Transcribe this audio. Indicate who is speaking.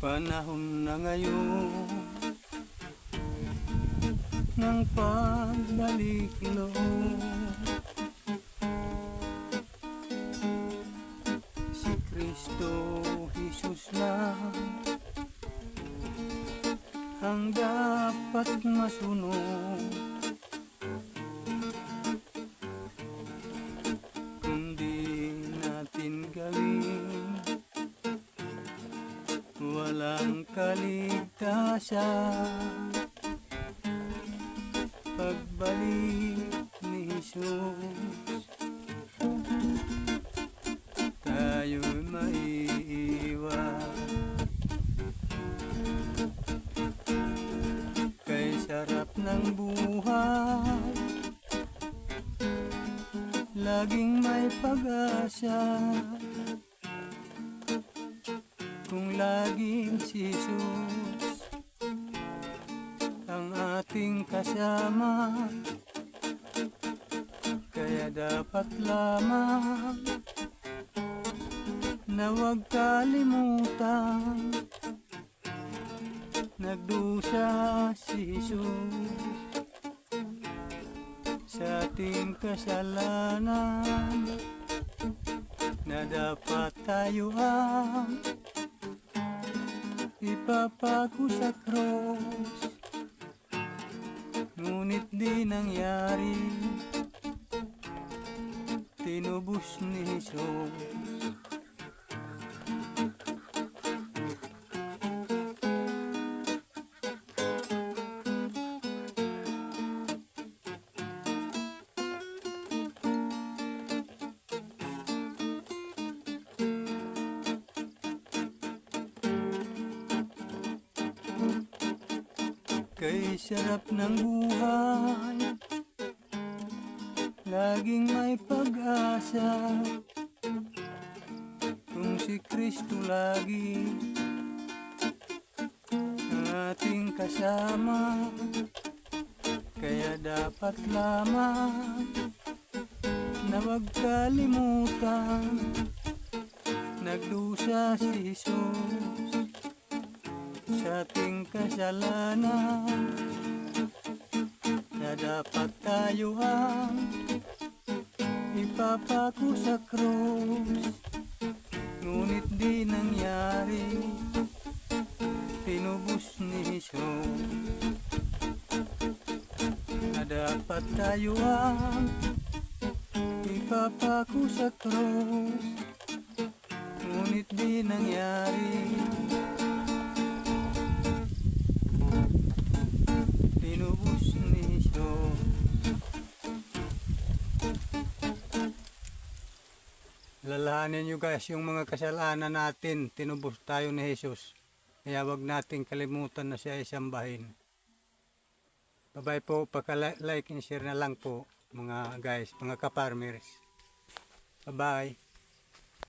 Speaker 1: Panahon na ngayon ng pagbalik loob, si Kristo Jesus lang ang dapat masunod. Kundi natin gawin, walang kaligtasan. Pagbalik ni Jesus, tayo'y maiiwan. Kay sarap ng buhay, laging may pag-asa. Kung laging si Jesus ang ating kasama, kaya dapat lamang na huwag kalimutan, nagdusa si Jesus sa ating kasalanan, na dapat tayo ang ipapako sa cross. Ngunit di nangyari, tinubos ni Jesus. Kay sarap ng buhay, laging may pag-asa. Kung si Kristo lagi ang ating kasama, kaya dapat lamang na huwag kalimutan, nagdusa si Jesus sa ating kasalanan, na dapat tayo ang ipapako sa krus. Ngunit di nangyari, tinubos ni Jesus, na dapat tayo ang ipapako sa krus. Ngunit di nangyari, tinubos ni Jesus. Lalahanin nyo guys yung mga kasalanan natin, tinubos tayo ni Jesus. Kaya wag natin kalimutan na siya ay sambahin. Bye bye po, paka-like and share na lang po mga guys, mga ka-farmers. Bye bye.